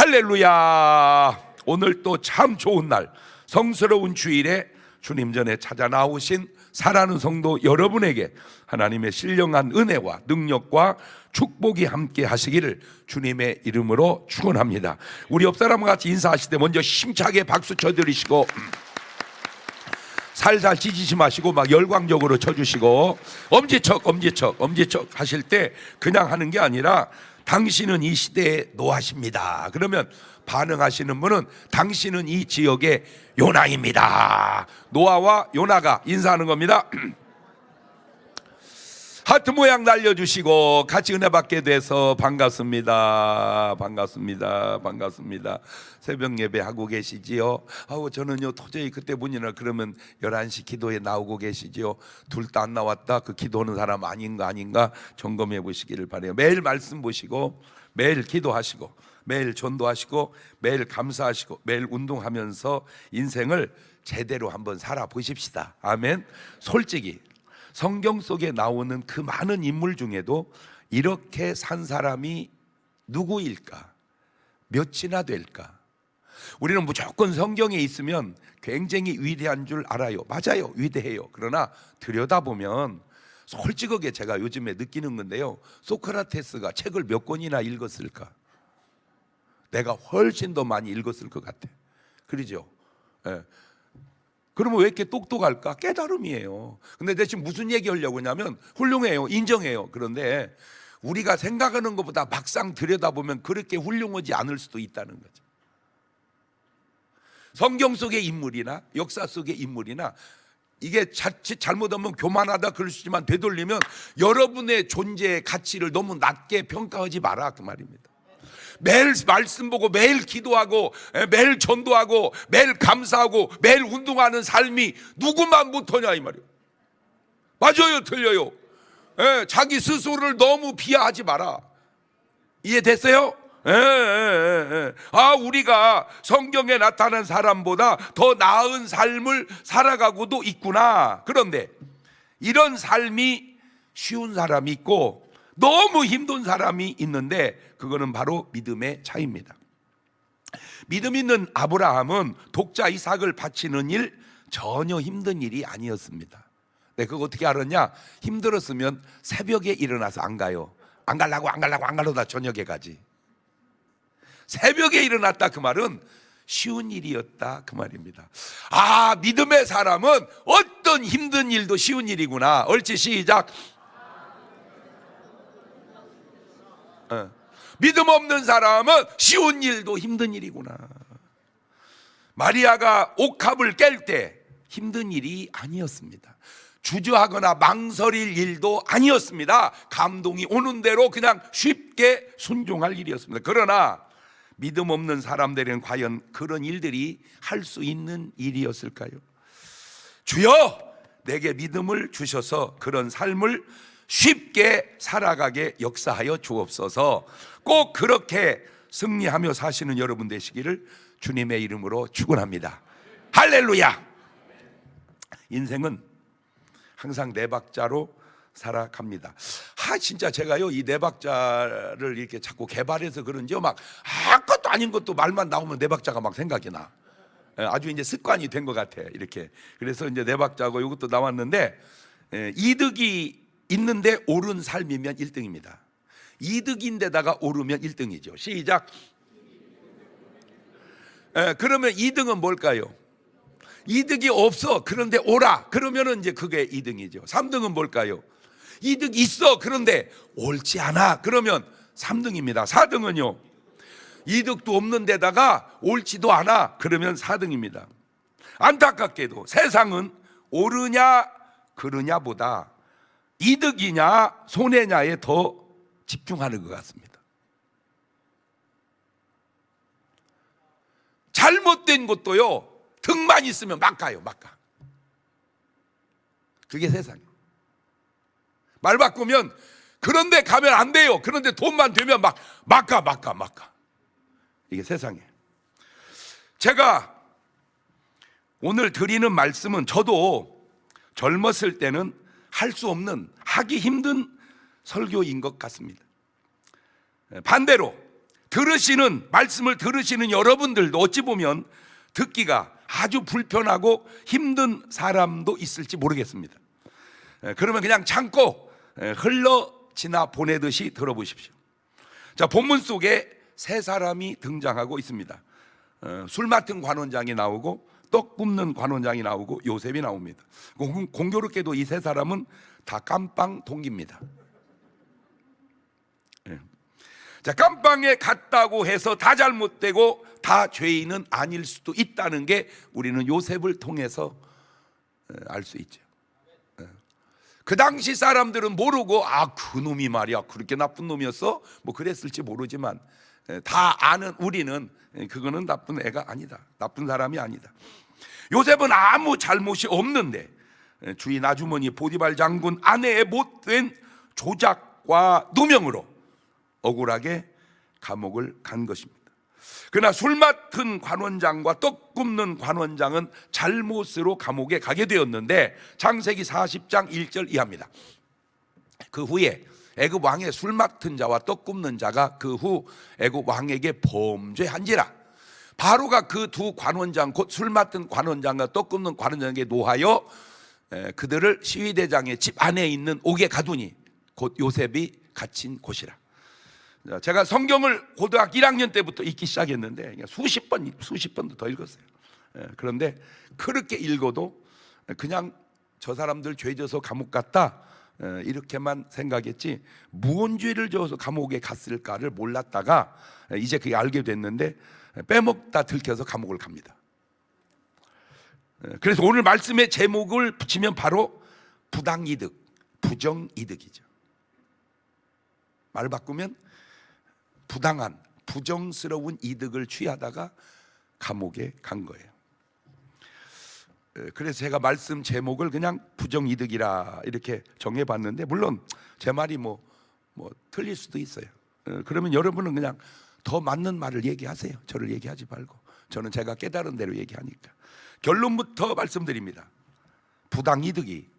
할렐루야. 오늘 또 참 좋은 날, 성스러운 주일에 주님 전에 찾아 나오신 사랑하는 성도 여러분에게 하나님의 신령한 은혜와 능력과 축복이 함께 하시기를 주님의 이름으로 축원합니다. 우리 옆 사람과 같이 인사하실 때 먼저 힘차게 박수 쳐드리시고 살살 찢으시 마시고 막 열광적으로 쳐주시고 엄지척 하실 때 그냥 하는 게 아니라 당신은 이 시대의 노아십니다. 그러면 반응하시는 분은 당신은 이 지역의 요나입니다. 노아와 요나가 인사하는 겁니다. 하트 모양 날려주시고 같이 은혜 받게 돼서 반갑습니다. 새벽 예배 하고 계시지요? 저는요 도저히 그때 문이나 그러면 11시 기도에 나오고 계시지요? 둘 다 안 나왔다. 그 기도하는 사람 아닌가 점검해 보시기를 바라요. 매일 말씀 보시고 매일 기도하시고 매일 전도하시고 매일 감사하시고 매일 운동하면서 인생을 제대로 한번 살아보십시다. 아멘. 솔직히 성경 속에 나오는 그 많은 인물 중에도 이렇게 산 사람이 누구일까? 몇이나 될까? 우리는 무조건 성경에 있으면 굉장히 위대한 줄 알아요. 맞아요, 위대해요. 그러나 들여다보면 솔직하게 제가 요즘에 느끼는 건데요, 소크라테스가 책을 몇 권이나 읽었을까? 내가 훨씬 더 많이 읽었을 것 같아. 그러죠? 예. 그러면 왜 이렇게 똑똑할까? 깨달음이에요. 근데 내가 지금 무슨 얘기 하려고 하냐면 훌륭해요, 인정해요. 그런데 우리가 생각하는 것보다 막상 들여다보면 그렇게 훌륭하지 않을 수도 있다는 거죠. 성경 속의 인물이나 역사 속의 인물이나 이게 자칫 잘못하면 교만하다 그럴 수 있지만 되돌리면 여러분의 존재의 가치를 너무 낮게 평가하지 마라, 그 말입니다. 매일 말씀 보고 매일 기도하고 매일 전도하고 매일 감사하고 매일 운동하는 삶이 누구만 못하냐 이 말이에요. 맞아요, 틀려요. 자기 스스로를 너무 비하하지 마라. 이해됐어요? 우리가 성경에 나타난 사람보다 더 나은 삶을 살아가고도 있구나. 그런데 이런 삶이 쉬운 사람이 있고 너무 힘든 사람이 있는데 그거는 바로 믿음의 차이입니다. 믿음 있는 아브라함은 독자 이삭을 바치는 일 전혀 힘든 일이 아니었습니다. 네, 그거 어떻게 알았냐? 힘들었으면 새벽에 일어나서 안 가요. 안 가려다 저녁에 가지. 새벽에 일어났다 그 말은 쉬운 일이었다 그 말입니다. 믿음의 사람은 어떤 힘든 일도 쉬운 일이구나. 옳지, 시작. 믿음 없는 사람은 쉬운 일도 힘든 일이구나. 마리아가 옥합을 깰 때 힘든 일이 아니었습니다. 주저하거나 망설일 일도 아니었습니다. 감동이 오는 대로 그냥 쉽게 순종할 일이었습니다. 그러나 믿음 없는 사람들은 과연 그런 일들이 할 수 있는 일이었을까요? 주여, 내게 믿음을 주셔서 그런 삶을 쉽게 살아가게 역사하여 주옵소서. 꼭 그렇게 승리하며 사시는 여러분 되시기를 주님의 이름으로 축원합니다. 할렐루야. 인생은 항상 네 박자로 살아갑니다. 진짜 제가요 이 네 박자를 이렇게 자꾸 개발해서 그런지요 막 아무것도 아닌 것도 말만 나오면 네 박자가 막 생각이 나. 아주 이제 습관이 된 것 같아 이렇게. 그래서 이제 네 박자고 이것도 나왔는데 이득이 있는데 옳은 삶이면 1등입니다. 이득인데다가 오르면 1등이죠. 시작. 그러면 2등은 뭘까요? 이득이 없어. 그런데 옳아. 그러면은 이제 그게 2등이죠. 3등은 뭘까요? 이득 있어. 그런데 옳지 않아. 그러면 3등입니다. 4등은요? 이득도 없는 데다가 옳지도 않아. 그러면 4등입니다. 안타깝게도 세상은 옳으냐 그르냐보다 이득이냐 손해냐에 더 집중하는 것 같습니다. 잘못된 것도요 득만 있으면 막 가요. 막 가. 그게 세상이에요. 말 바꾸면 그런데 가면 안 돼요. 그런데 돈만 되면 막 가. 이게 세상이에요. 제가 오늘 드리는 말씀은 저도 젊었을 때는 할 수 없는, 하기 힘든 설교인 것 같습니다. 반대로 말씀을 들으시는 여러분들도 어찌 보면 듣기가 아주 불편하고 힘든 사람도 있을지 모르겠습니다. 그러면 그냥 참고 흘러 지나 보내듯이 들어보십시오. 자, 본문 속에 세 사람이 등장하고 있습니다. 술 맡은 관원장이 나오고 떡 굽는 관원장이 나오고 요셉이 나옵니다. 공교롭게도 이 세 사람은 다 깜빵 동기입니다. 자, 깜빵에 갔다고 해서 다 잘못되고 다 죄인은 아닐 수도 있다는 게 우리는 요셉을 통해서 알 수 있죠. 그 당시 사람들은 모르고 그놈이 말이야 그렇게 나쁜 놈이었어? 뭐 그랬을지 모르지만 다 아는 우리는 그거는 나쁜 애가 아니다. 나쁜 사람이 아니다. 요셉은 아무 잘못이 없는데 주인 아주머니 보디발 장군 아내의 못된 조작과 누명으로 억울하게 감옥을 간 것입니다. 그러나 술 맡은 관원장과 떡 굽는 관원장은 잘못으로 감옥에 가게 되었는데 창세기 40장 1절 이하입니다. 그 후에 애굽 왕의 술 맡은 자와 떡 굽는 자가 그 후 애굽 왕에게 범죄한지라 바로가 그 두 관원장 곧 술 맡은 관원장과 떡 굽는 관원장에게 노하여 그들을 시위대장의 집 안에 있는 옥에 가두니 곧 요셉이 갇힌 곳이라. 제가 성경을 고등학교 1학년 때부터 읽기 시작했는데 수십 번도 더 읽었어요. 그런데 그렇게 읽어도 그냥 저 사람들 죄 져서 감옥 갔다 이렇게만 생각했지 무언 죄를 져서 감옥에 갔을까를 몰랐다가 이제 그게 알게 됐는데 빼먹다 들켜서 감옥을 갑니다. 그래서 오늘 말씀의 제목을 붙이면 바로 부당이득, 부정이득이죠. 말 바꾸면 부당한, 부정스러운 이득을 취하다가 감옥에 간 거예요. 그래서 제가 말씀 제목을 그냥 부정이득이라 이렇게 정해봤는데 물론 제 말이 뭐 틀릴 수도 있어요. 그러면 여러분은 그냥 더 맞는 말을 얘기하세요. 저를 얘기하지 말고. 저는 제가 깨달은 대로 얘기하니까. 결론부터 말씀드립니다. 부당이득이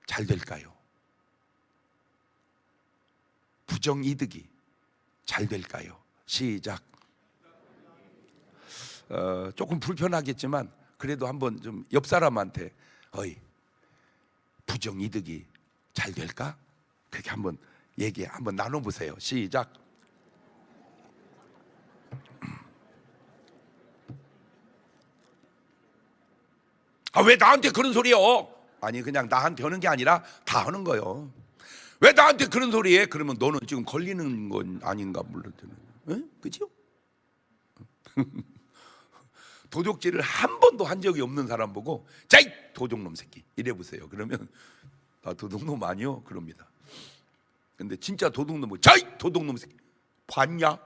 잘 될까요? 부정이득이 잘 될까요? 시작. 조금 불편하겠지만 그래도 한번 좀 옆 사람한테 부정이득이 잘 될까? 그렇게 한번 한번 나눠보세요. 시작. 왜 나한테 그런 소리요? 아니 그냥 나한테 하는 게 아니라 다 하는 거예요. 왜 나한테 그런 소리 해? 그러면 너는 지금 걸리는 건 아닌가 물론 그죠? 도둑질을 한 번도 한 적이 없는 사람 보고 자이 도둑놈 새끼 이래 보세요. 그러면 나 도둑놈 아니요 그럽니다. 근데 진짜 도둑놈은 자이 도둑놈 새끼 봤냐?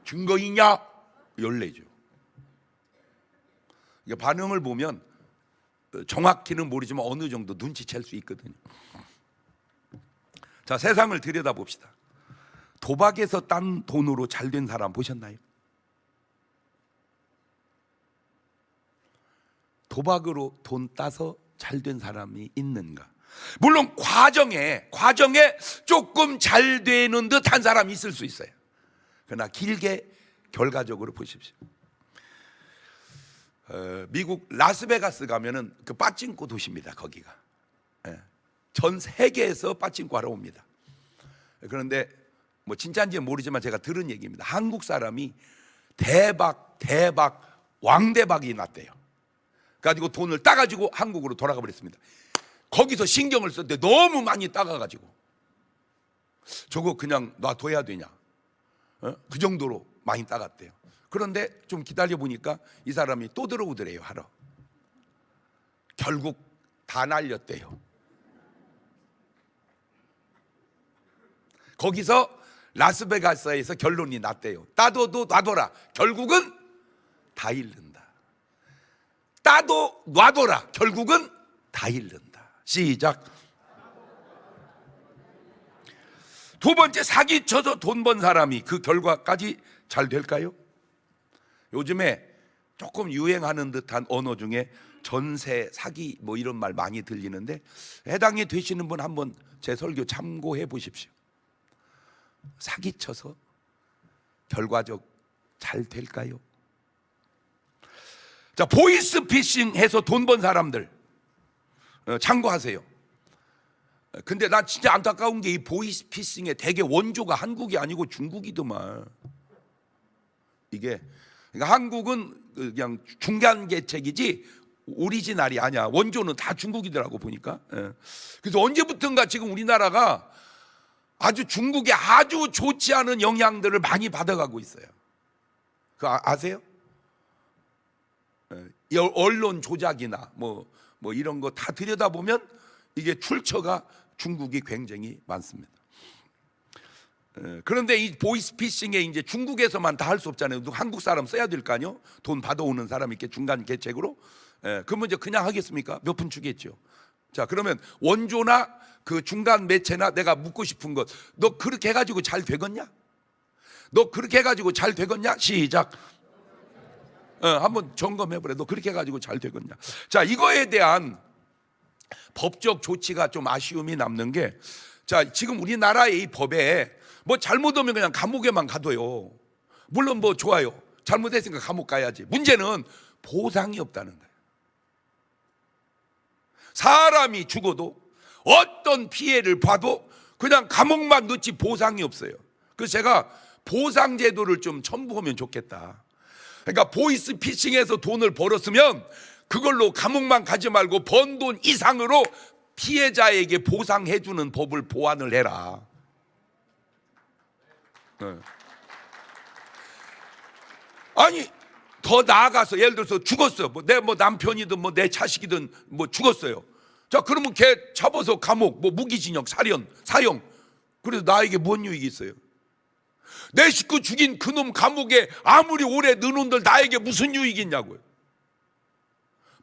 증거 있냐? 열내죠. 반응을 보면 정확히는 모르지만 어느 정도 눈치챌 수 있거든요. 자, 세상을 들여다봅시다. 도박에서 딴 돈으로 잘 된 사람 보셨나요? 도박으로 돈 따서 잘 된 사람이 있는가? 물론 과정에 조금 잘 되는 듯한 사람이 있을 수 있어요. 그러나 길게 결과적으로 보십시오. 미국 라스베가스 가면은 그 빠찡코 도시입니다. 거기가 전 세계에서 빠찡코 하러 옵니다. 그런데 뭐 진짜인지는 모르지만 제가 들은 얘기입니다. 한국 사람이 대박 왕대박이 났대요. 가지고 돈을 따가지고 한국으로 돌아가 버렸습니다. 거기서 신경을 썼는데 너무 많이 따가가지고 저거 그냥 놔둬야 되냐? 그 정도로 많이 따갔대요. 그런데 좀 기다려 보니까 이 사람이 또 들어오더래요 하러. 결국 다 날렸대요. 거기서 라스베가스에서 결론이 났대요. 따둬도 놔둬라. 결국은 다 잃는다. 따도 놔둬라. 결국은 다 잃는다. 시작. 두 번째, 사기쳐서 돈 번 사람이 그 결과까지 잘 될까요? 요즘에 조금 유행하는 듯한 언어 중에 전세 사기 뭐 이런 말 많이 들리는데 해당이 되시는 분 한번 제 설교 참고해 보십시오. 사기쳐서 결과적 잘 될까요? 자, 보이스피싱 해서 돈 번 사람들 참고하세요. 근데 나 진짜 안타까운 게 이 보이스피싱의 대개 원조가 한국이 아니고 중국이더만. 이게 그러니까 한국은 그냥 중간 계책이지 오리지널이 아니야. 원조는 다 중국이더라고 보니까. 그래서 언제부턴가 지금 우리나라가 아주 중국의 아주 좋지 않은 영향들을 많이 받아가고 있어요. 그거 아세요? 언론 조작이나 뭐 이런 거 다 들여다보면 이게 출처가 중국이 굉장히 많습니다. 그런데 이 보이스피싱에 이제 중국에서만 다 할 수 없잖아요. 한국 사람 써야 될 거 아니요? 돈 받아오는 사람이 이렇게 중간 계책으로. 그러면 이제 그냥 하겠습니까? 몇 푼 주겠죠. 자, 그러면 원조나 그 중간 매체나 내가 묻고 싶은 것, 너 그렇게 해가지고 잘 되겠냐? 너 그렇게 해가지고 잘 되겠냐? 시작. 한번 점검해보래. 너 그렇게 해가지고 잘 되겠냐? 자, 이거에 대한 법적 조치가 좀 아쉬움이 남는 게, 자, 지금 우리나라의 이 법에 뭐 잘못하면 그냥 감옥에만 가둬요. 물론 뭐 좋아요. 잘못했으니까 감옥 가야지. 문제는 보상이 없다는 거예요. 사람이 죽어도 어떤 피해를 봐도 그냥 감옥만 넣지 보상이 없어요. 그래서 제가 보상 제도를 좀 첨부하면 좋겠다. 그러니까 보이스피싱에서 돈을 벌었으면 그걸로 감옥만 가지 말고 번 돈 이상으로 피해자에게 보상해주는 법을 보완을 해라. 아니 더 나아가서 예를 들어서 죽었어요. 내 남편이든 내 자식이든 죽었어요. 자, 그러면 걔 잡아서 감옥, 무기징역, 사형. 그래서 나에게 뭔 유익이 있어요? 내 식구 죽인 그놈 감옥에 아무리 오래 넣어놓은들 나에게 무슨 유익이 있냐고요.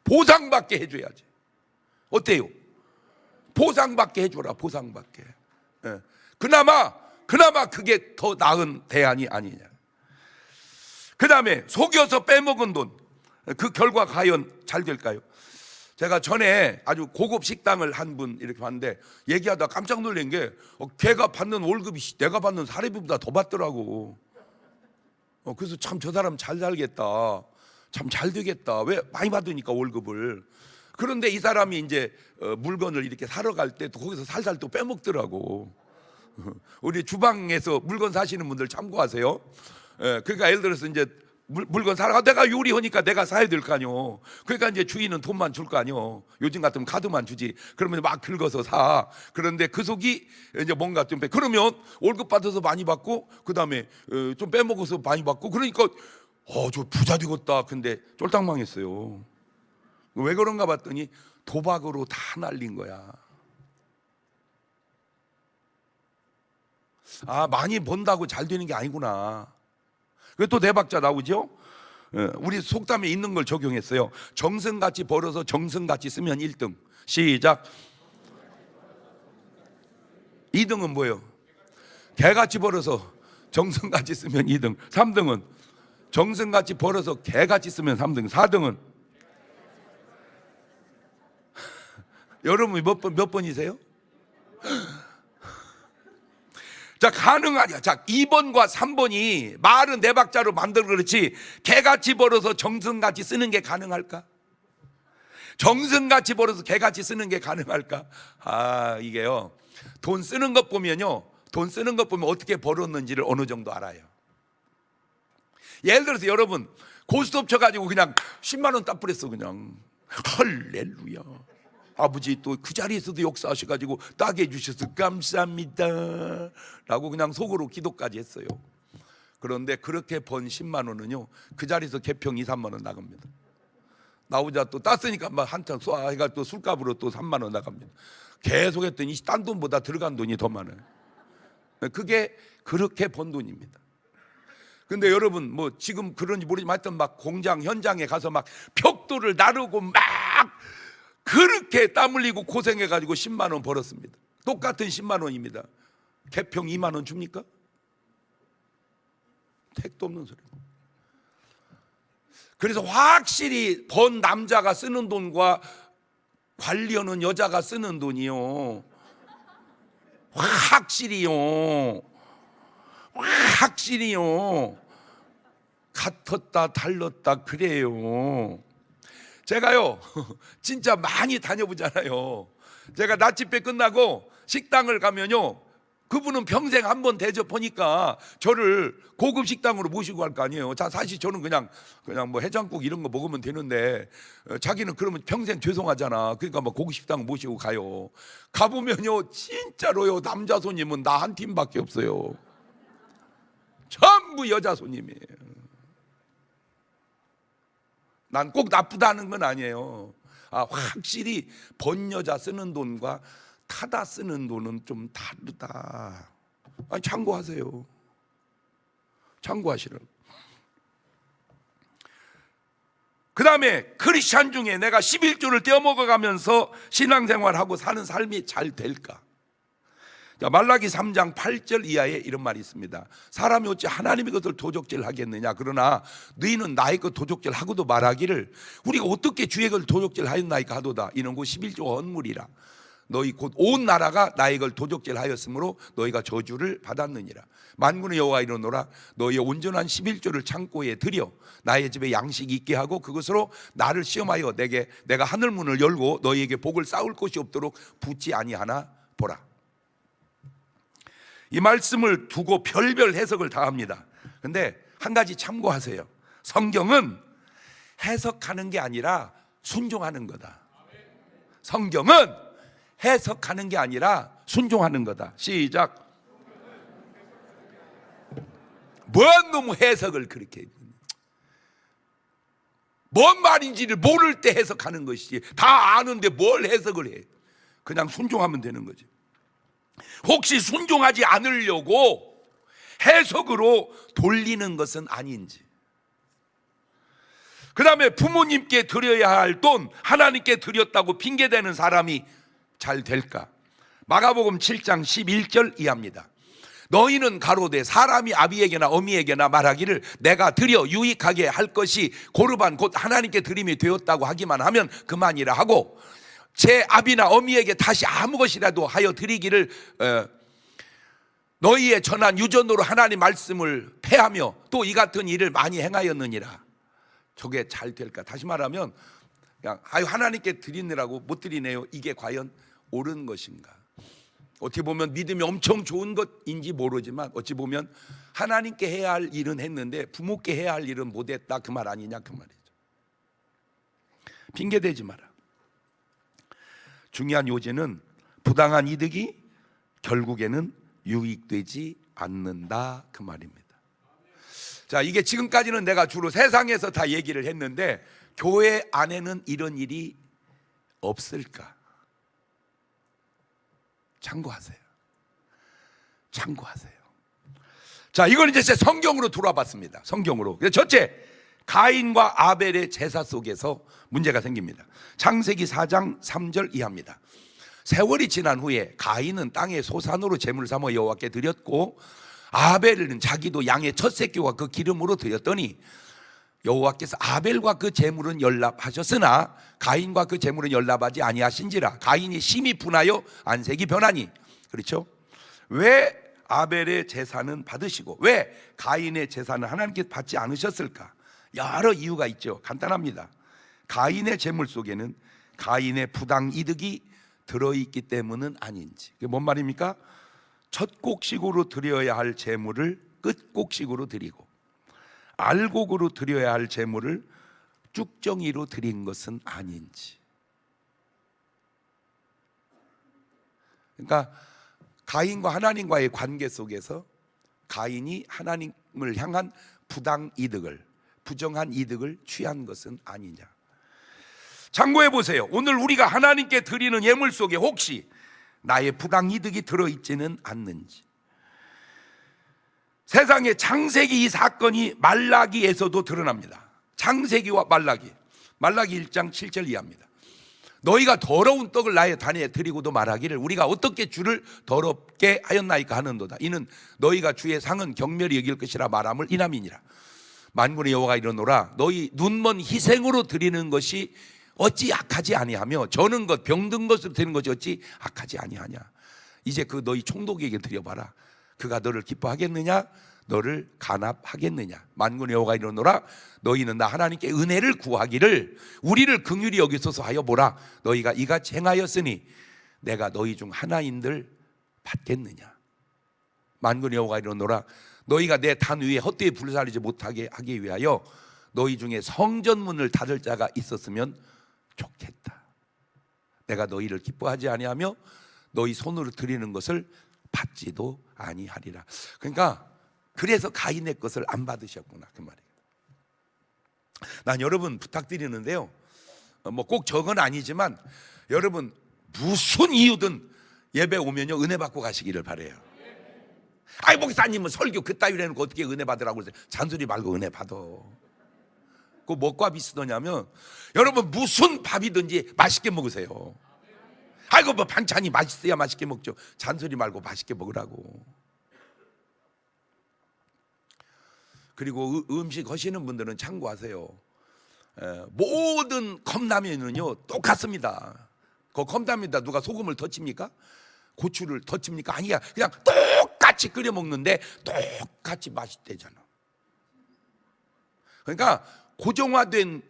보상받게 해줘야지. 어때요? 보상받게 해줘라. 보상받게. 그나마 그게 더 나은 대안이 아니냐. 그 다음에 속여서 빼먹은 돈, 그 결과 과연 잘 될까요? 제가 전에 아주 고급 식당을 한 분 이렇게 봤는데 얘기하다 깜짝 놀란 게 걔가 받는 월급이 내가 받는 사례비보다 더 받더라고. 그래서 참 저 사람 잘 살겠다, 참 잘 되겠다. 왜? 많이 받으니까 월급을. 그런데 이 사람이 이제 물건을 이렇게 사러 갈 때 또 거기서 살살 또 빼먹더라고. 우리 주방에서 물건 사시는 분들 참고하세요. 그러니까 예를 들어서 이제 물건 사러 내가 요리하니까 내가 사야 될 거 아니요. 그러니까 이제 주인은 돈만 줄 거 아니요. 요즘 같으면 카드만 주지. 그러면 막 긁어서 사. 그런데 그 속이 이제 뭔가 좀 그러면 월급 받아서 많이 받고 그 다음에 좀 빼먹어서 많이 받고 그러니까 저 부자 되겠다. 근데 쫄딱 망했어요. 왜 그런가 봤더니 도박으로 다 날린 거야. 많이 번다고 잘 되는 게 아니구나. 그게 또 네 박자 나오죠? 우리 속담에 있는 걸 적용했어요. 정성같이 벌어서 정성같이 쓰면 1등. 시작. 2등은 뭐예요? 개같이 벌어서 정성같이 쓰면 2등. 3등은 정성같이 벌어서 개같이 쓰면 3등. 4등은 여러분이 몇 번이세요? 자, 가능하냐? 자, 2번과 3번이 말은 네 박자로 만들어 그렇지 개같이 벌어서 정성같이 쓰는 게 가능할까? 정성같이 벌어서 개같이 쓰는 게 가능할까? 이게요. 돈 쓰는 것 보면요. 돈 쓰는 것 보면 어떻게 벌었는지를 어느 정도 알아요. 예를 들어서 여러분 고스톱 쳐가지고 그냥 10만 원 따뿌렸어. 그냥 할렐루야. 아버지 또 그 자리에서도 역사하셔가지고 따게 해주셔서 감사합니다 라고 그냥 속으로 기도까지 했어요. 그런데 그렇게 번 10만 원은요 그 자리에서 개평 2, 3만 원 나갑니다. 나오자 또 땄으니까 막 한참 쏴 해가 또 술값으로 또 3만 원 나갑니다. 계속 했더니 딴 돈보다 들어간 돈이 더 많아요. 그게 그렇게 번 돈입니다. 근데 여러분 지금 그런지 모르지만 하여튼 막 공장 현장에 가서 막 벽돌을 나르고 막 그렇게 땀 흘리고 고생해가지고 10만 원 벌었습니다. 똑같은 10만 원입니다. 개평 2만 원 줍니까? 택도 없는 소리. 그래서 확실히 번 남자가 쓰는 돈과 관리하는 여자가 쓰는 돈이요 확실히요 확실히요 같았다 달랐다 그래요. 제가요 진짜 많이 다녀보잖아요. 제가 나집회 끝나고 식당을 가면요 그분은 평생 한 번 대접하니까 저를 고급 식당으로 모시고 갈 거 아니에요. 자, 사실 저는 그냥 뭐 해장국 이런 거 먹으면 되는데 자기는 그러면 평생 죄송하잖아. 그러니까 뭐 고급 식당 모시고 가요. 가보면요 진짜로요 남자 손님은 나 한 팀밖에 없어요. 전부 여자 손님이에요. 난 꼭 나쁘다는 건 아니에요. 확실히 번 여자 쓰는 돈과 타다 쓰는 돈은 좀 다르다. 참고하세요. 참고하시라고. 그 다음에 크리스찬 중에 내가 11조를 떼어먹어가면서 신앙생활하고 사는 삶이 잘 될까? 말라기 3장 8절 이하에 이런 말이 있습니다. 사람이 어찌 하나님의 것을 도적질 하겠느냐. 그러나 너희는 나의 것 도적질 하고도 말하기를 우리가 어떻게 주의 것을 도적질 하였나이까 하도다. 이는 곧 11조 헌물이라. 너희 곧 온 나라가 나의 걸 도적질 하였으므로 너희가 저주를 받았느니라. 만군의 여호와 이르노라. 너희의 온전한 11조를 창고에 들여 나의 집에 양식이 있게 하고 그것으로 나를 시험하여 내가 하늘 문을 열고 너희에게 복을 쌓을 곳이 없도록 붙지 아니하나 보라. 이 말씀을 두고 별별 해석을 다 합니다. 근데 한 가지 참고하세요. 성경은 해석하는 게 아니라 순종하는 거다. 성경은 해석하는 게 아니라 순종하는 거다. 시작. 뭔 놈의 해석을 그렇게 해. 뭔 말인지를 모를 때 해석하는 것이지 다 아는데 뭘 해석을 해. 그냥 순종하면 되는 거지. 혹시 순종하지 않으려고 해석으로 돌리는 것은 아닌지. 그 다음에 부모님께 드려야 할 돈 하나님께 드렸다고 핑계대는 사람이 잘 될까? 마가복음 7장 11절 이하입니다. 너희는 가로되 사람이 아비에게나 어미에게나 말하기를 내가 드려 유익하게 할 것이 고르반 곧 하나님께 드림이 되었다고 하기만 하면 그만이라 하고 제 아비나 어미에게 다시 아무 것이라도 하여 드리기를 너희의 전한 유전으로 하나님 말씀을 폐하며 또 이 같은 일을 많이 행하였느니라. 저게 잘 될까? 다시 말하면 그냥 하나님께 드리느라고 못 드리네요. 이게 과연 옳은 것인가? 어떻게 보면 믿음이 엄청 좋은 것인지 모르지만 어찌 보면 하나님께 해야 할 일은 했는데 부모께 해야 할 일은 못했다 그 말 아니냐 그 말이죠. 핑계대지 마라. 중요한 요지는 부당한 이득이 결국에는 유익되지 않는다 그 말입니다. 자, 이게 지금까지는 내가 주로 세상에서 다 얘기를 했는데 교회 안에는 이런 일이 없을까? 참고하세요. 참고하세요. 자, 이걸 이제 성경으로 돌아봤습니다. 성경으로. 첫째, 가인과 아벨의 제사 속에서 문제가 생깁니다. 창세기 4장 3절 이하입니다. 세월이 지난 후에 가인은 땅의 소산으로 제물을 삼아 여호와께 드렸고 아벨은 자기도 양의 첫 새끼와 그 기름으로 드렸더니 여호와께서 아벨과 그 제물은 연락하셨으나 가인과 그 제물은 연락하지 아니하신지라. 가인이 심히 분하여 안색이 변하니. 그렇죠? 왜 아벨의 제사는 받으시고 왜 가인의 제사는 하나님께 받지 않으셨을까? 여러 이유가 있죠. 간단합니다. 가인의 제물 속에는 가인의 부당 이득이 들어있기 때문은 아닌지. 그게 뭔 말입니까? 첫 곡식으로 드려야 할 제물을 끝 곡식으로 드리고 알곡으로 드려야 할 제물을 쭉정이로 드린 것은 아닌지. 그러니까 가인과 하나님과의 관계 속에서 가인이 하나님을 향한 부정한 이득을 취한 것은 아니냐. 참고해 보세요. 오늘 우리가 하나님께 드리는 예물 속에 혹시 나의 부당 이득이 들어있지는 않는지. 세상에 창세기 이 사건이 말라기에서도 드러납니다. 창세기와 말라기 1장 7절 이하입니다. 너희가 더러운 떡을 나의 단에 드리고도 말하기를 우리가 어떻게 주를 더럽게 하였나이까 하는도다. 이는 너희가 주의 상은 경멸히 여길 것이라 말함을 이남이니라. 만군의 여호와가 이르노라. 너희 눈먼 희생으로 드리는 것이 어찌 악하지 아니하며 저는 것 병든 것으로 드리는 것이 어찌 악하지 아니하냐. 이제 그 너희 총독에게 드려봐라. 그가 너를 기뻐하겠느냐? 너를 간합하겠느냐? 만군의 여호와가 이르노라 너희는 나 하나님께 은혜를 구하기를 우리를 긍휼히 여기소서 하여 보라. 너희가 이같이 행하였으니 내가 너희 중 하나인들 받겠느냐? 만군의 여호와가 이르노라 너희가 내 단 위에 헛되이 불살리지 못하게 하기 위하여 너희 중에 성전문을 닫을 자가 있었으면 좋겠다. 내가 너희를 기뻐하지 아니하며 너희 손으로 드리는 것을 받지도 아니하리라. 그러니까 그래서 가인의 것을 안 받으셨구나 그 말이에요. 난 여러분 부탁드리는데요, 뭐 꼭 저건 아니지만 여러분 무슨 이유든 예배 오면요 은혜 받고 가시기를 바래요. 아이 목사님은 설교 그따위로 해놓고 어떻게 은혜 받으라고 그러세요? 잔소리 말고 은혜 받아. 그 뭐과 비슷하냐면 여러분 무슨 밥이든지 맛있게 먹으세요. 아이고 뭐 반찬이 맛있어야 맛있게 먹죠. 잔소리 말고 맛있게 먹으라고. 그리고 음식 하시는 분들은 참고하세요. 모든 컵라면은요 똑같습니다. 그 컵라면에다 누가 소금을 더 칩니까? 고추를 더 칩니까? 아니야. 그냥 똑같이 끓여 먹는데 똑같이 맛있대잖아. 그러니까 고정화된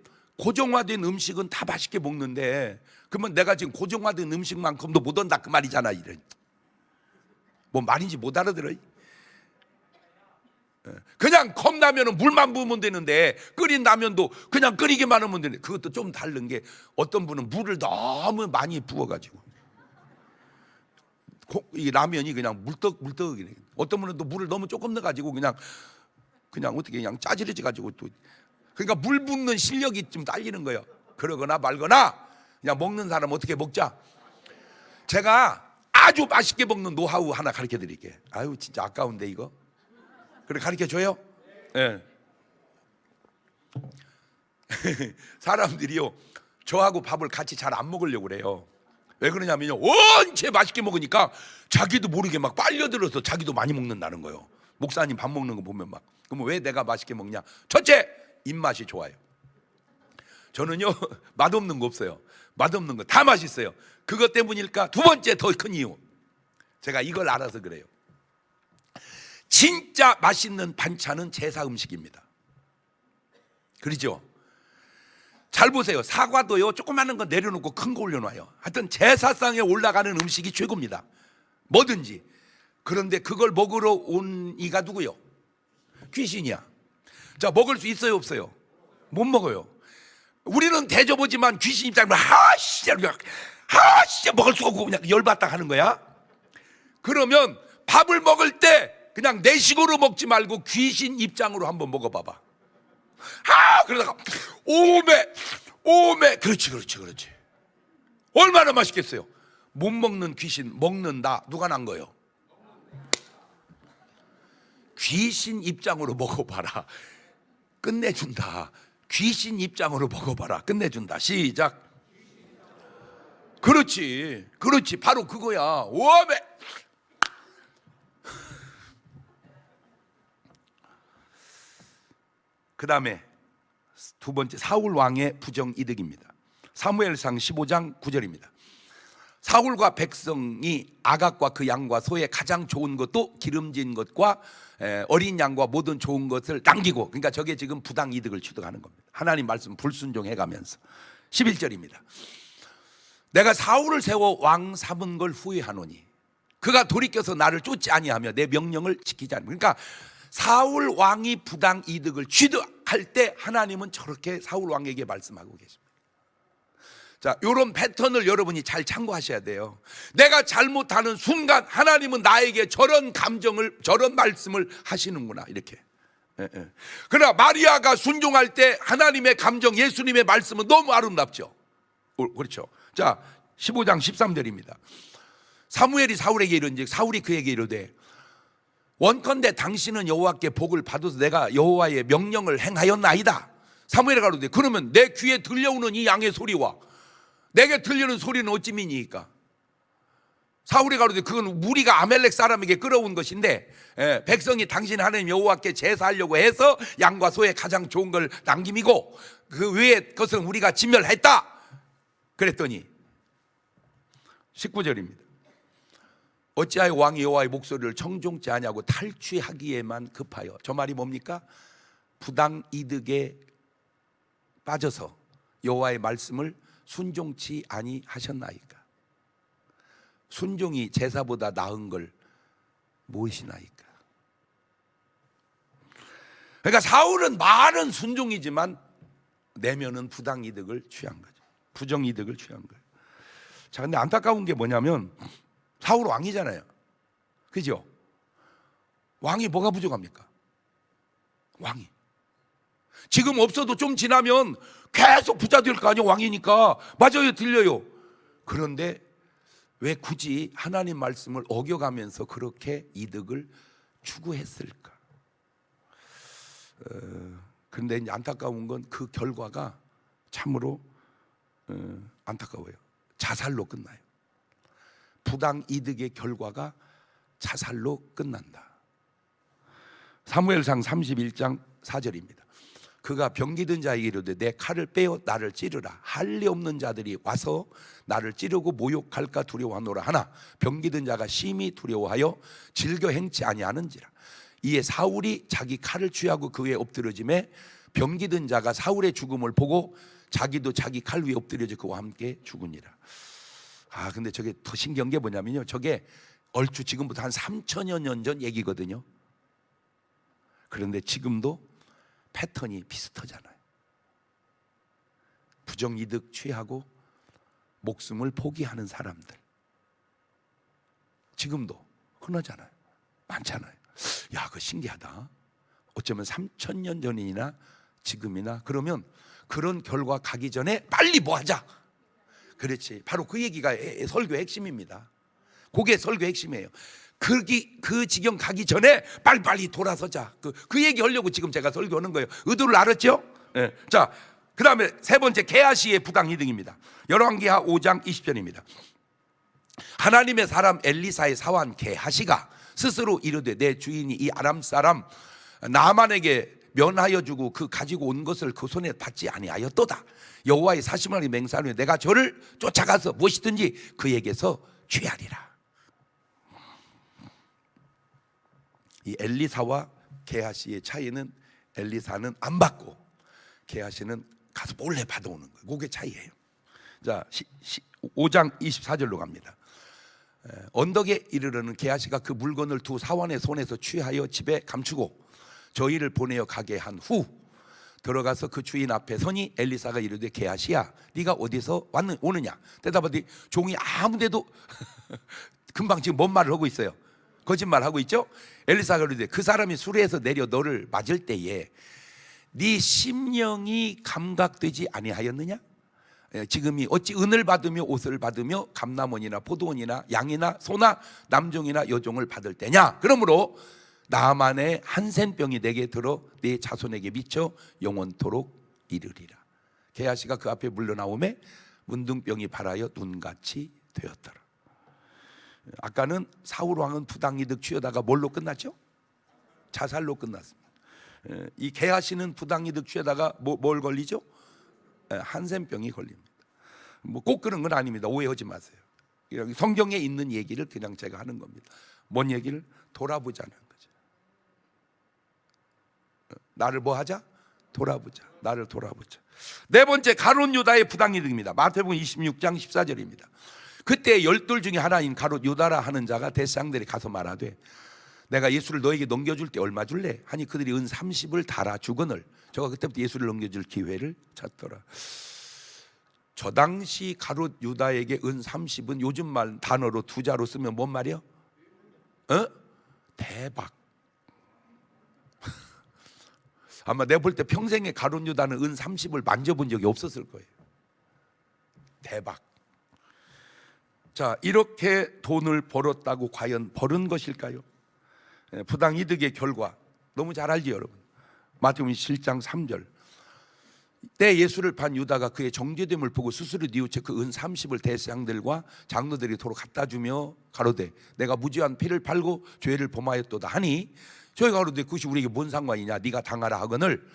음식은 다 맛있게 먹는데 그러면 내가 지금 고정화된 음식만큼도 못 온다 그 말이잖아. 이런 뭐 말인지 못 알아들어. 그냥 컵라면은 물만 부으면 되는데 끓인 라면도 그냥 끓이기만 하면 되는데 그것도 좀 다른 게 어떤 분은 물을 너무 많이 부어가지고 이 라면이 그냥 물떡이네. 어떤 분은 또 물을 너무 조금 넣어가지고 그냥 어떻게 그냥 짜지러지 가지고 또 그러니까 물 붓는 실력이 좀 딸리는 거예요. 그러거나 말거나 그냥 먹는 사람 어떻게 먹자. 제가 아주 맛있게 먹는 노하우 하나 가르쳐 드릴게요. 아유 진짜 아까운데 이거. 그래 가르쳐 줘요? 예. 네. 사람들이요 저하고 밥을 같이 잘 안 먹으려고 그래요. 왜 그러냐면요 원체 맛있게 먹으니까 자기도 모르게 막 빨려들어서 자기도 많이 먹는다는 거예요. 목사님 밥 먹는 거 보면 막 그러면 왜 내가 맛있게 먹냐? 첫째 입맛이 좋아요. 저는요 맛없는 거 없어요. 맛없는 거 다 맛있어요. 그것 때문일까? 두 번째 더 큰 이유 제가 이걸 알아서 그래요. 진짜 맛있는 반찬은 제사 음식입니다. 그렇죠? 잘 보세요. 사과도요 조그마한 거 내려놓고 큰 거 올려놔요. 하여튼 제사상에 올라가는 음식이 최고입니다. 뭐든지. 그런데 그걸 먹으러 온 이가 누구요? 귀신이야. 자 먹을 수 있어요 없어요? 못 먹어요. 우리는 대접하지만 귀신 입장에서 진짜 먹을 수 없고 그냥 열받다 하는 거야. 그러면 밥을 먹을 때 그냥 내 식으로 먹지 말고 귀신 입장으로 한번 먹어봐봐. 그러다가 오메 그렇지 얼마나 맛있겠어요. 못 먹는 귀신 먹는다. 누가 난 거예요? 귀신 입장으로 먹어봐라. 끝내준다. 귀신 입장으로 먹어봐라. 끝내준다. 시작. 그렇지 바로 그거야. 오메. 그 다음에 두 번째 사울 왕의 부정이득입니다. 사무엘상 15장 9절입니다. 사울과 백성이 아각과 그 양과 소의 가장 좋은 것도 기름진 것과 어린 양과 모든 좋은 것을 남기고, 그러니까 저게 지금 부당이득을 취득하는 겁니다. 하나님 말씀 불순종해가면서 11절입니다. 내가 사울을 세워 왕 삼은 걸 후회하노니 그가 돌이켜서 나를 쫓지 아니하며 내 명령을 지키지 않으며. 그러니까 사울 왕이 부당 이득을 취득할 때 하나님은 저렇게 사울 왕에게 말씀하고 계십니다. 자, 이런 패턴을 여러분이 잘 참고하셔야 돼요. 내가 잘못하는 순간 하나님은 나에게 저런 감정을, 저런 말씀을 하시는구나, 이렇게. 그러나 마리아가 순종할 때 하나님의 감정, 예수님의 말씀은 너무 아름답죠. 그렇죠. 자, 15장 13절입니다. 사무엘이 사울에게 이른즉 사울이 그에게 이르되 원컨대 당신은 여호와께 복을 받아서 내가 여호와의 명령을 행하였나이다. 사무엘이 가로되 그러면 내 귀에 들려오는 이 양의 소리와 내게 들리는 소리는 어찌 미니까? 사울이 가로되 그건 무리가 아멜렉 사람에게 끌어온 것인데 백성이 당신 하나님 여호와께 제사하려고 해서 양과 소의 가장 좋은 걸 남김이고 그 외의 것은 우리가 진멸했다. 그랬더니 19절입니다. 어찌하여 왕이 여호와의 목소리를 청종치 아니하고 탈취하기에만 급하여. 저 말이 뭡니까? 부당 이득에 빠져서 여호와의 말씀을 순종치 아니하셨나이까? 순종이 제사보다 나은 걸 무엇이나이까? 그러니까 사울은 말은 순종이지만 내면은 부당 이득을 취한 거죠. 부정 이득을 취한 거예요. 자, 근데 안타까운 게 뭐냐면 사울 왕이잖아요. 그죠? 왕이 뭐가 부족합니까? 왕이 지금 없어도 좀 지나면 계속 부자 될 거 아니에요. 왕이니까. 맞아요, 들려요. 그런데 왜 굳이 하나님 말씀을 어겨가면서 그렇게 이득을 추구했을까? 그런데 이제 안타까운 건 그 결과가 참으로 안타까워요. 자살로 끝나요. 부당 이득의 결과가 자살로 끝난다. 사무엘상 31장 4절입니다. 그가 병기든 자에게 이르되 내 칼을 빼어 나를 찌르라. 할례 없는 자들이 와서 나를 찌르고 모욕할까 두려워하노라 하나 병기든 자가 심히 두려워하여 즐겨 행치 아니하는지라. 이에 사울이 자기 칼을 취하고 그 위에 엎드려짐에 병기든 자가 사울의 죽음을 보고 자기도 자기 칼 위에 엎드려져 그와 함께 죽으니라. 근데 저게 더 신기한 게 뭐냐면요, 저게 얼추 지금부터 한 3천여 년 전 얘기거든요. 그런데 지금도 패턴이 비슷하잖아요. 부정이득 취하고 목숨을 포기하는 사람들 지금도 흔하잖아요. 많잖아요. 야, 그거 신기하다. 어쩌면 3,000년 전이나 지금이나. 그러면 그런 결과 가기 전에 빨리 뭐 하자. 그렇지. 바로 그 얘기가 설교의 핵심입니다. 그게 설교의 핵심이에요. 그 지경 가기 전에 빨리빨리 돌아서자. 그 얘기 하려고 지금 제가 설교하는 거예요. 의도를 알았죠? 네. 자, 그 다음에 세 번째, 게하시의 부당이득입니다. 열왕기하 5장 20절입니다. 하나님의 사람 엘리사의 사환 게하시가 스스로 이르되 내 주인이 이 아람 사람 나만에게 면하여 주고 그 가지고 온 것을 그 손에 받지 아니하였도다. 여호와의 사심을 맹세하노니 내가 저를 쫓아가서 무엇이든지 그에게서 취하리라. 이 엘리사와 게하시의 차이는 엘리사는 안 받고 게하시는 가서 몰래 받아오는 거예요. 그게 차이예요. 자, 5장 24절로 갑니다. 언덕에 이르러는 게하시가 그 물건을 두 사환의 손에서 취하여 집에 감추고 저희를 보내어 가게 한 후 들어가서 그 주인 앞에 서니 엘리사가 이르되 게하시야 네가 어디서 오느냐 대답하더니 종이 아무데도 금방 지금 뭔 말을 하고 있어요? 거짓말 하고 있죠? 엘리사가 이르되 그 사람이 수레에서 내려 너를 맞을 때에 네 심령이 감각되지 아니하였느냐? 지금이 어찌 은을 받으며 옷을 받으며 감남원이나 포도원이나 양이나 소나 남종이나 여종을 받을 때냐? 그러므로 나만의 한센병이 내게 들어 네 자손에게 미쳐 영원토록 이르리라. 게하시가 그 앞에 물러나오매 문둥병이 발하여 눈같이 되었더라. 아까는 사울 왕은 부당이득 취하다가 뭘로 끝났죠? 자살로 끝났습니다. 이 게하시는 부당이득 취하다가 뭘 걸리죠? 한센병이 걸립니다. 꼭 그런 건 아닙니다. 오해하지 마세요. 성경에 있는 얘기를 그냥 제가 하는 겁니다. 뭔 얘기를? 돌아보자는 거죠. 나를 뭐 하자? 돌아보자. 나를 돌아보자. 네 번째, 가롯 유다의 부당이득입니다. 마태복음 26장 14절입니다. 그때 12 중에 하나인 가롯 유다라 하는 자가 대상들이 가서 말하되 내가 예수를 너에게 넘겨줄 때 얼마 줄래? 하니 그들이 은 30을 달아 주거늘 저가 그때부터 예수를 넘겨줄 기회를 찾더라. 저 당시 가롯 유다에게 은 30은 요즘 말 단어로 두 자로 쓰면 뭔 말이야? 대박. 아마 내가 볼 때 평생에 가롯 유다는 은 30을 만져본 적이 없었을 거예요. 대박. 자, 이렇게 돈을 벌었다고 과연 벌은 것일까요? 부당 이득의 결과 너무 잘 알지 여러분. 마태복음 7장 3절. 때 예수를 판 유다가 그의 정죄됨을 보고 스스로 뉘우쳐 그 은 30을 대장들과 장로들이 도로 갖다 주며 가로되 내가 무지한 피를 팔고 죄를 범하였도다 하니 저희가 가로되 그것이 우리에게 뭔 상관이냐 네가 당하라 하거늘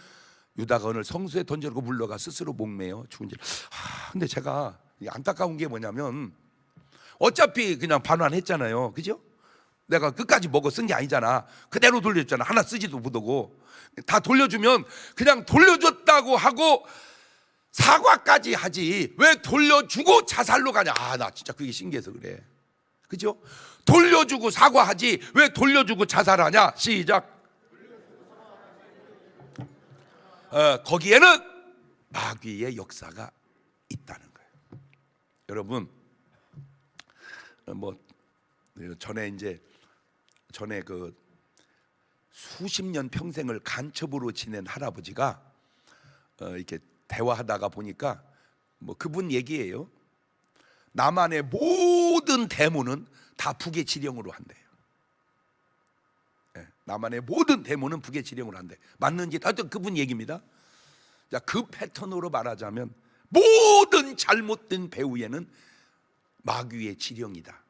유다가 오늘 성수에 던져놓고 물러가 스스로 목매어 죽은지라. 근데 제가 안타까운 게 뭐냐면 어차피 그냥 반환했잖아요. 그죠? 내가 끝까지 먹어 쓴 게 아니잖아. 그대로 돌려줬잖아. 하나 쓰지도 못하고. 다 돌려주면 그냥 돌려줬다고 하고 사과까지 하지 왜 돌려주고 자살로 가냐. 나 진짜 그게 신기해서 그래. 그죠? 돌려주고 사과하지 왜 돌려주고 자살하냐. 시작. 거기에는 마귀의 역사가 있다는 거예요. 여러분, 전에 그 수십 년 평생을 간첩으로 지낸 할아버지가 이렇게 대화하다가 보니까 그분 얘기예요. 남한의 모든 데모는 다 북의 지령으로 한대요. 남한의 모든 데모는 북의 지령으로 한대. 맞는지 하여튼 그분 얘기입니다. 자, 그 패턴으로 말하자면 모든 잘못된 배후에는 마귀의 지령이다.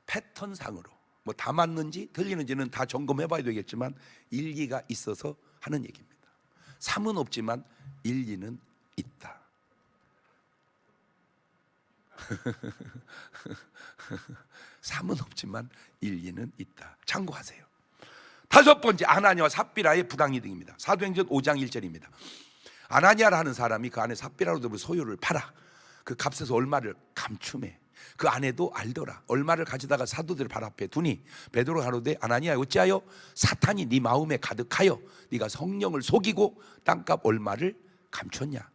패턴상으로 다 맞는지 틀리는지는 다 점검해 봐야 되겠지만 일리가 있어서 하는 얘기입니다. 삼은 없지만 일리는 있다. 삼은 없지만 일리는 있다. 참고하세요. 다섯 번째, 아나니아와 삽비라의 부당이득입니다. 사도행전 5장 1절입니다. 아나니아라는 사람이 그 안에 삽비라로 소유를 팔아 그 값에서 얼마를 감춤해. 그 아내도 알더라. 얼마를 가져다가 사도들 발 앞에 두니 베드로가 가로되 아나니아 어찌하여 사탄이 네 마음에 가득하여 네가 성령을 속이고 땅값 얼마를 감췄냐.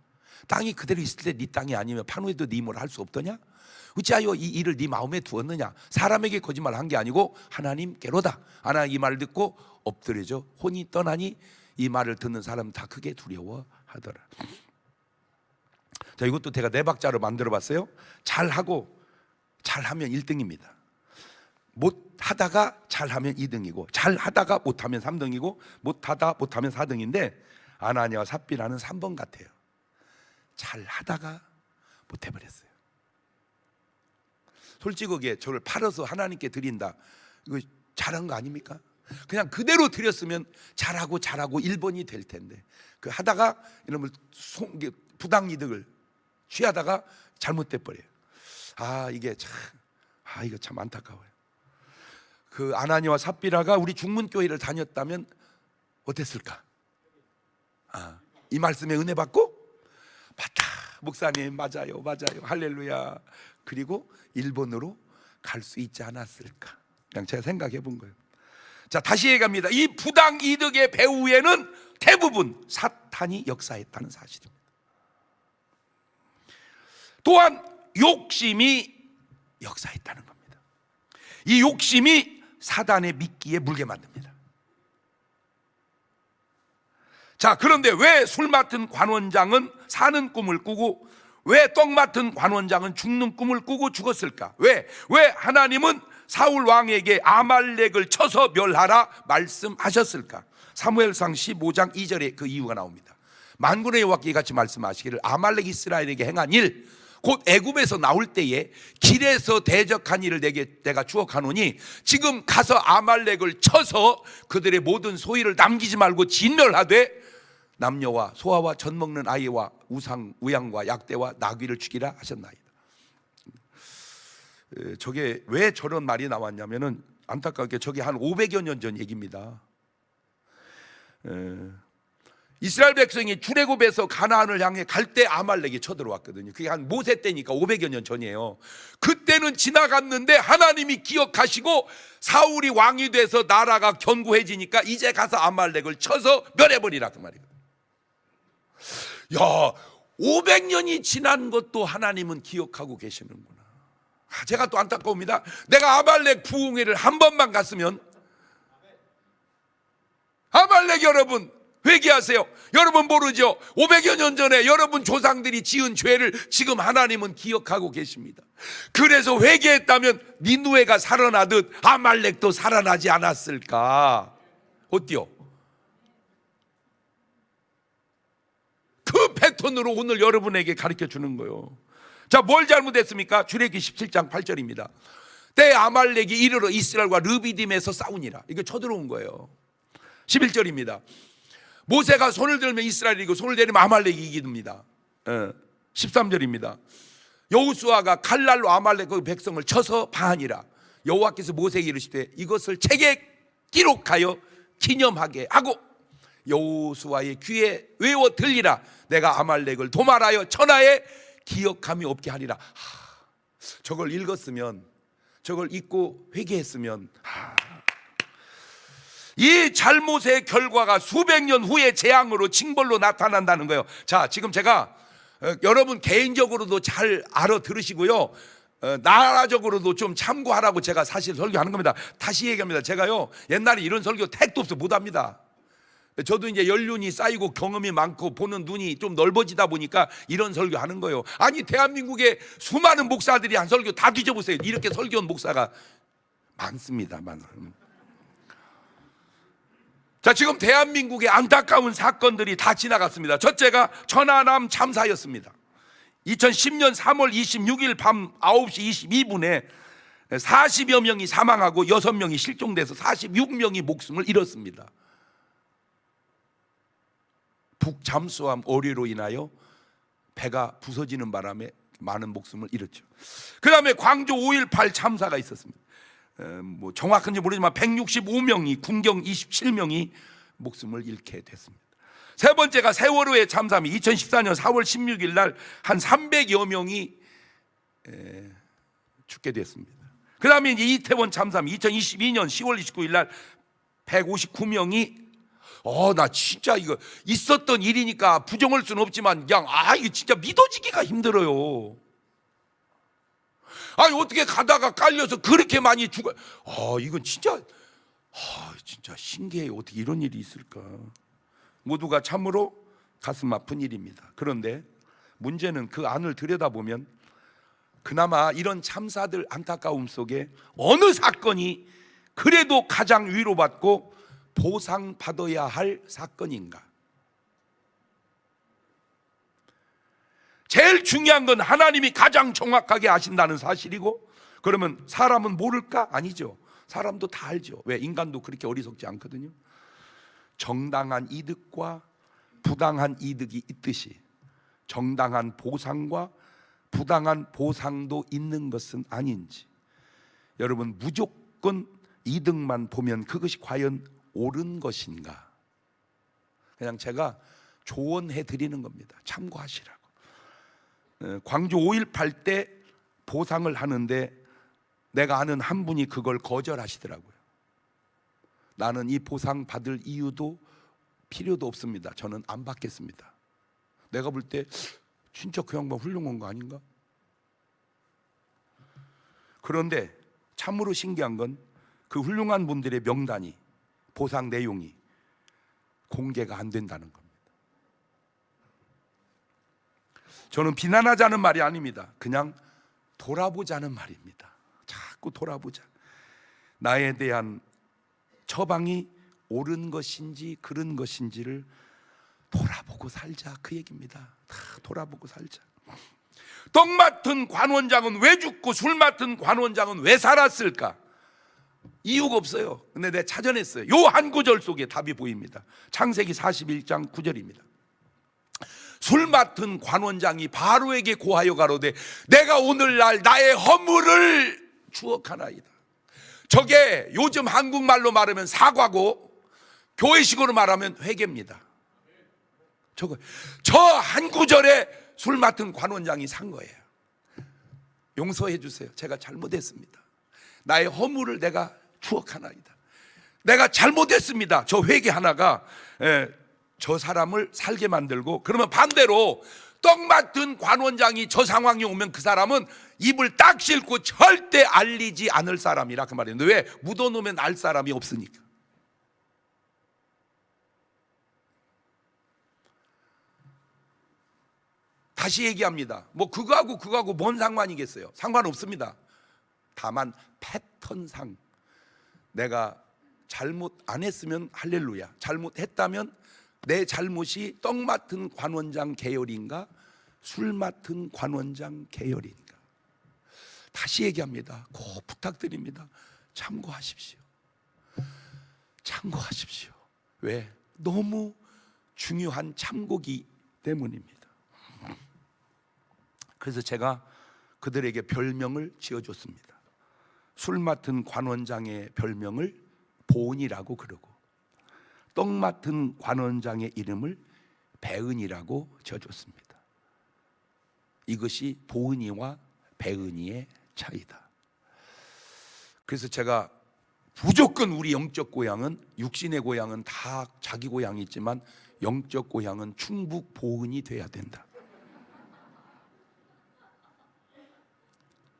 땅이 그대로 있을 때 네 땅이 아니면 판후에도 네 뭐라 할 수 없더냐. 어찌하여 이 일을 네 마음에 두었느냐. 사람에게 거짓말한 게 아니고 하나님께로다. 아나 이 말을 듣고 엎드려져 혼이 떠나니 이 말을 듣는 사람 다 크게 두려워하더라. 자, 이것도 제가 네 박자로 만들어 봤어요. 잘하고 잘하면 1등입니다. 못하다가 잘하면 2등이고 잘하다가 못하면 3등이고 못하다 못하면 4등인데 아나니아와 삽비라는 3번 같아요. 잘하다가 못해버렸어요. 솔직하게 저를 팔아서 하나님께 드린다, 이거 잘한 거 아닙니까? 그냥 그대로 드렸으면 잘하고 1번이 될 텐데 그 하다가 이놈을 부당이득을 취하다가 잘못돼 버려요. 이거 참 안타까워요. 그 아나니아와 삽비라가 우리 중문교회를 다녔다면 어땠을까? 이 말씀에 은혜 받고 맞다 목사님 맞아요 할렐루야, 그리고 일본으로 갈 수 있지 않았을까? 그냥 제가 생각해 본 거예요. 자, 다시 얘기합니다. 이 부당이득의 배후에는 대부분 사탄이 역사했다는 사실입니다. 또한 욕심이 역사했다는 겁니다. 이 욕심이 사단의 미끼에 물게 만듭니다. 자, 그런데 왜 술 맡은 관원장은 사는 꿈을 꾸고 왜 떡 맡은 관원장은 죽는 꿈을 꾸고 죽었을까? 왜 하나님은 사울 왕에게 아말렉을 쳐서 멸하라 말씀하셨을까? 사무엘상 15장 2절에 그 이유가 나옵니다. 만군의 여호와께 같이 말씀하시기를 아말렉 이스라엘에게 행한 일 곧 애굽에서 나올 때에 길에서 대적한 일을 내가 추억하노니 지금 가서 아말렉을 쳐서 그들의 모든 소유를 남기지 말고 진멸하되 남녀와 소아와 젖 먹는 아이와 우양과 약대와 나귀를 죽이라 하셨나이다. 저게 왜 저런 말이 나왔냐면은 안타깝게 저게 한 500여 년 전 얘기입니다. 이스라엘 백성이 출애굽에서 가나안을 향해 갈 때 아말렉이 쳐들어왔거든요. 그게 한 모세 때니까 500여 년 전이에요. 그때는 지나갔는데 하나님이 기억하시고 사울이 왕이 돼서 나라가 견고해지니까 이제 가서 아말렉을 쳐서 멸해버리라 그 말이에요. 야, 500년이 지난 것도 하나님은 기억하고 계시는구나. 제가 또 안타까웁니다. 내가 아말렉 부흥회를 한 번만 갔으면, 아말렉 여러분 회개하세요. 여러분 모르죠? 500여 년 전에 여러분 조상들이 지은 죄를 지금 하나님은 기억하고 계십니다. 그래서 회개했다면 니누에가 살아나듯 아말렉도 살아나지 않았을까? 어때요? 그 패턴으로 오늘 여러분에게 가르쳐 주는 거예요. 자, 뭘 잘못했습니까? 출애굽기 17장 8절입니다. 때 아말렉이 이르러 이스라엘과 르비딤에서 싸우니라. 이거 쳐들어온 거예요. 11절입니다. 모세가 손을 들면 이스라엘이 이기고 손을 내리면 아말렉이 이깁니다. 13절입니다. 여호수아가 칼날로 아말렉 그 백성을 쳐서 파하니라. 여호와께서 모세에게 이르시되 이것을 책에 기록하여 기념하게 하고 여호수아의 귀에 외워 들리라. 내가 아말렉을 도말하여 천하에 기억함이 없게 하리라. 저걸 읽었으면, 저걸 읽고 회개했으면, 이 잘못의 결과가 수백 년 후에 재앙으로 징벌로 나타난다는 거예요. 자, 지금 제가 여러분 개인적으로도 잘 알아들으시고요, 나라적으로도 좀 참고하라고 제가 사실 설교하는 겁니다. 다시 얘기합니다. 제가요 옛날에 이런 설교 택도 없어 못합니다. 저도 이제 연륜이 쌓이고 경험이 많고 보는 눈이 좀 넓어지다 보니까 이런 설교하는 거예요. 아니, 대한민국의 수많은 목사들이 한 설교 다 뒤져보세요. 이렇게 설교한 목사가 많습니다. 자, 지금 대한민국의 안타까운 사건들이 다 지나갔습니다. 첫째가 천안함 참사였습니다. 2010년 3월 26일 밤 9시 22분에 40여 명이 사망하고 6명이 실종돼서 46명이 목숨을 잃었습니다. 북잠수함 오류로 인하여 배가 부서지는 바람에 많은 목숨을 잃었죠. 그 다음에 광주 5.18 참사가 있었습니다. 뭐 정확한지 모르지만 165명이, 군경 27명이 목숨을 잃게 됐습니다. 세 번째가 세월호의 참사입니다. 2014년 4월 16일 날 한 300여 명이 죽게 됐습니다. 그 다음에 이제 이태원 참사입니다. 2022년 10월 29일 날 159명이, 나 진짜 이거 있었던 일이니까 부정할 수는 없지만 그냥 이게 진짜 믿어지기가 힘들어요. 아니, 어떻게 가다가 깔려서 그렇게 많이 죽어? 이건 진짜 신기해요. 어떻게 이런 일이 있을까? 모두가 참으로 가슴 아픈 일입니다. 그런데 문제는 그 안을 들여다보면 그나마 이런 참사들 안타까움 속에 어느 사건이 그래도 가장 위로받고 보상받아야 할 사건인가? 제일 중요한 건 하나님이 가장 정확하게 아신다는 사실이고, 그러면 사람은 모를까? 아니죠. 사람도 다 알죠. 왜? 인간도 그렇게 어리석지 않거든요. 정당한 이득과 부당한 이득이 있듯이 정당한 보상과 부당한 보상도 있는 것은 아닌지, 여러분, 무조건 이득만 보면 그것이 과연 옳은 것인가? 그냥 제가 조언해 드리는 겁니다. 참고하시라고. 광주 5.18 때 보상을 하는데 내가 아는 한 분이 그걸 거절하시더라고요. 나는 이 보상 받을 이유도 필요도 없습니다. 저는 안 받겠습니다. 내가 볼 때 진짜 그 양반 훌륭한 거 아닌가? 그런데 참으로 신기한 건 그 훌륭한 분들의 명단이, 보상 내용이 공개가 안 된다는 겁니다. 저는 비난하자는 말이 아닙니다. 그냥 돌아보자는 말입니다. 자꾸 돌아보자. 나에 대한 처방이 옳은 것인지 그른 것인지를 돌아보고 살자, 그 얘기입니다. 다 돌아보고 살자. 떡 맡은 관원장은 왜 죽고 술 맡은 관원장은 왜 살았을까? 이유가 없어요. 근데 내가 찾아냈어요. 요 한 구절 속에 답이 보입니다. 창세기 41장 9절입니다. 술 맡은 관원장이 바로에게 고하여 가로되 내가 오늘날 나의 허물을 추억하나이다. 저게 요즘 한국말로 말하면 사과고 교회식으로 말하면 회개입니다. 저 한 구절에 술 맡은 관원장이 산 거예요. 용서해 주세요. 제가 잘못했습니다. 나의 허물을 내가 추억하나이다. 내가 잘못했습니다. 저 회개 하나가 저 사람을 살게 만들고, 그러면 반대로 떡 맡은 관원장이 저 상황이 오면 그 사람은 입을 딱 씻고 절대 알리지 않을 사람이라 그 말이에요. 왜? 묻어놓으면 알 사람이 없으니까. 다시 얘기합니다. 뭐 그거하고 뭔 상관이겠어요? 상관없습니다. 다만 패턴상 내가 잘못 안 했으면 할렐루야, 잘못했다면 내 잘못이 떡 맡은 관원장 계열인가 술 맡은 관원장 계열인가? 다시 얘기합니다. 꼭 부탁드립니다. 참고하십시오. 참고하십시오. 왜? 너무 중요한 참고기 때문입니다. 그래서 제가 그들에게 별명을 지어줬습니다. 술 맡은 관원장의 별명을 보은이라고 그러고 떡 맡은 관원장의 이름을 배은이라고 지어줬습니다. 이것이 보은이와 배은이의 차이다. 그래서 제가 무조건 우리 영적 고향은, 육신의 고향은 다 자기 고향이 있지만 영적 고향은 충북 보은이 돼야 된다.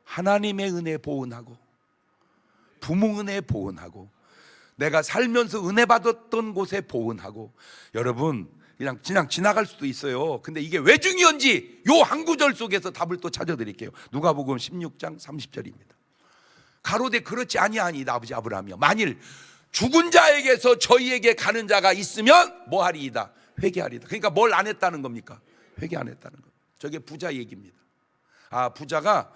하나님의 은혜 보은하고 부모 은혜 보은하고 내가 살면서 은혜 받았던 곳에 보은하고. 여러분 그냥 지나갈 수도 있어요. 근데 이게 왜 중요한지 요 한 구절 속에서 답을 또 찾아드릴게요. 누가복음 16장 30절입니다. 가로되 그렇지 아니하니이다 아버지 아브라함이여, 만일 죽은 자에게서 저희에게 가는 자가 있으면 뭐 하리이다? 회개하리이다. 그러니까 뭘 안 했다는 겁니까? 회개 안 했다는 겁니다. 저게 부자 얘기입니다. 부자가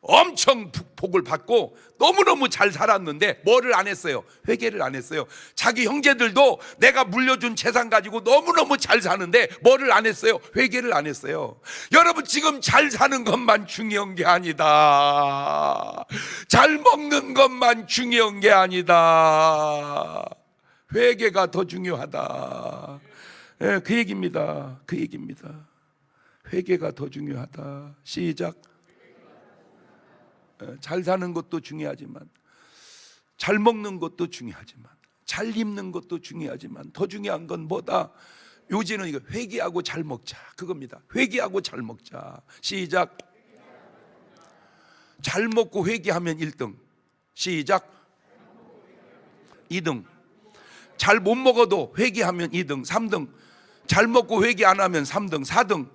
엄청 복을 받고 너무너무 잘 살았는데 뭐를 안 했어요? 회개를 안 했어요. 자기 형제들도 내가 물려준 재산 가지고 너무너무 잘 사는데 뭐를 안 했어요? 회개를 안 했어요. 여러분 지금 잘 사는 것만 중요한 게 아니다. 잘 먹는 것만 중요한 게 아니다. 회개가 더 중요하다. 그 얘기입니다. 그 얘기입니다. 회개가 더 중요하다. 시작. 잘 사는 것도 중요하지만, 잘 먹는 것도 중요하지만, 잘 입는 것도 중요하지만 더 중요한 건 뭐다? 요지는 이거 회개하고 잘 먹자, 그겁니다. 회개하고 잘 먹자. 시작. 잘 먹고 회개하면 1등. 시작. 2등. 잘 못 먹어도 회개하면 2등, 3등. 잘 먹고 회개 안 하면 3등, 4등.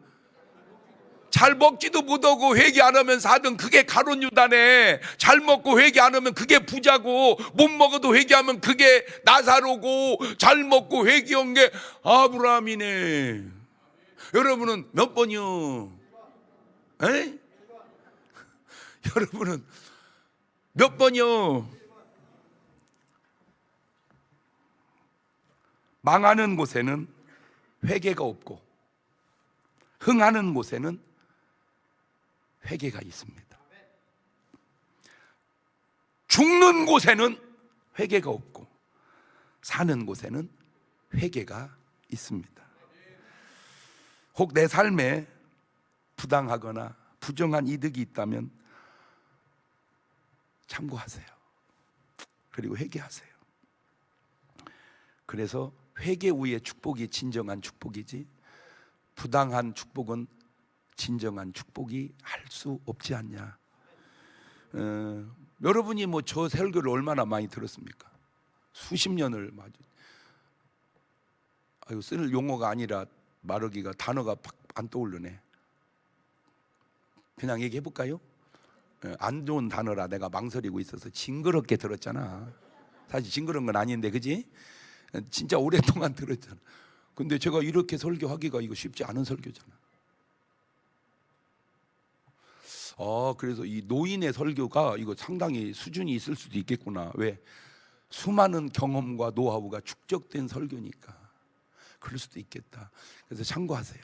잘 먹지도 못하고 회개 안 하면 4등. 그게 가룟 유다네. 잘 먹고 회개 안 하면 그게 부자고, 못 먹어도 회개하면 그게 나사로고, 잘 먹고 회개한 게 아브라함이네. 여러분은 몇 번이요? 에? 여러분은 몇 번이요? 망하는 곳에는 회개가 없고 흥하는 곳에는 회개가 있습니다. 죽는 곳에는 회개가 없고 사는 곳에는 회개가 있습니다. 혹 내 삶에 부당하거나 부정한 이득이 있다면 참고하세요. 그리고 회개하세요. 그래서 회개 후의 축복이 진정한 축복이지, 부당한 축복은 진정한 축복이 할 수 없지 않냐. 여러분이 뭐 저 설교를 얼마나 많이 들었습니까? 수십 년을 쓸 용어가 아니라 말하기가 단어가 안 떠오르네. 그냥 얘기해 볼까요? 안 좋은 단어라 내가 망설이고 있어서 징그럽게 들었잖아. 사실 징그러운 건 아닌데, 그지? 진짜 오랫동안 들었잖아. 근데 제가 이렇게 설교하기가 이거 쉽지 않은 설교잖아. 그래서 이 노인의 설교가 이거 상당히 수준이 있을 수도 있겠구나. 왜? 수많은 경험과 노하우가 축적된 설교니까 그럴 수도 있겠다. 그래서 참고하세요.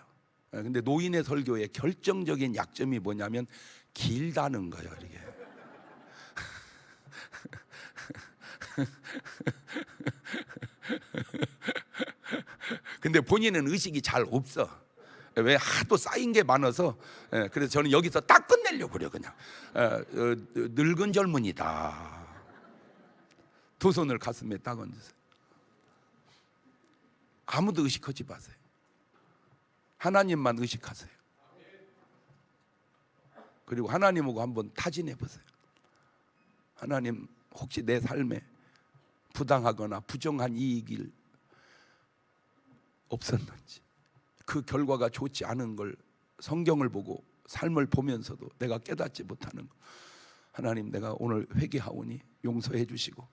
근데 노인의 설교의 결정적인 약점이 뭐냐면 길다는 거예요, 이게. 근데 본인은 의식이 잘 없어. 왜? 하도 쌓인 게 많아서. 그래서 저는 여기서 딱 끝내려고 그래요. 그냥 늙은 젊은이다. 두 손을 가슴에 딱 얹으세요. 아무도 의식하지 마세요. 하나님만 의식하세요. 그리고 하나님하고 한번 타진해 보세요. 하나님, 혹시 내 삶에 부당하거나 부정한 이익이 없었는지, 그 결과가 좋지 않은 걸 성경을 보고 삶을 보면서도 내가 깨닫지 못하는 거, 하나님 내가 오늘 회개하오니 용서해 주시고,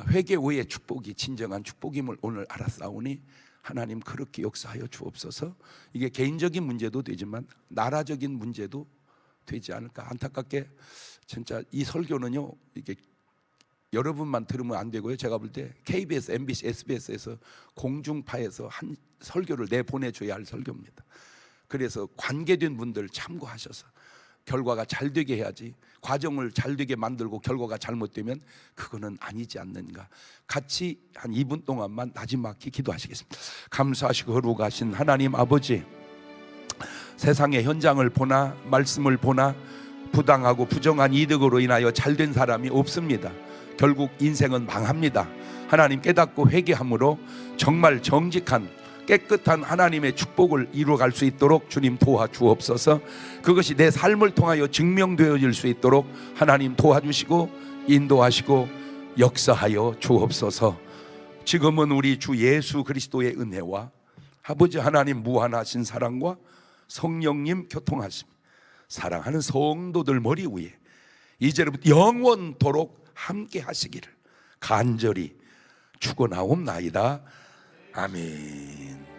회개 후의 축복이 진정한 축복임을 오늘 알았사오니 하나님 그렇게 역사하여 주옵소서. 이게 개인적인 문제도 되지만 나라적인 문제도 되지 않을까. 안타깝게 진짜 이 설교는요, 이게 여러분만 들으면 안 되고요. 제가 볼 때 KBS, MBC, SBS에서 공중파에서 한 설교를 내보내줘야 할 설교입니다. 그래서 관계된 분들 참고하셔서 결과가 잘 되게 해야지. 과정을 잘 되게 만들고 결과가 잘못되면 그거는 아니지 않는가. 같이 한 2분 동안만 나지막히 기도하시겠습니다. 감사하시고 거룩하신 하나님 아버지, 세상의 현장을 보나 말씀을 보나 부당하고 부정한 이득으로 인하여 잘된 사람이 없습니다. 결국 인생은 망합니다. 하나님 깨닫고 회개함으로 정말 정직한 깨끗한 하나님의 축복을 이루어갈 수 있도록 주님 도와주옵소서. 그것이 내 삶을 통하여 증명되어질 수 있도록 하나님 도와주시고 인도하시고 역사하여 주옵소서. 지금은 우리 주 예수 그리스도의 은혜와 아버지 하나님 무한하신 사랑과 성령님 교통하심, 사랑하는 성도들 머리 위에 이제부터 영원토록 함께 하시기를 간절히 축원하옵나이다. 아멘.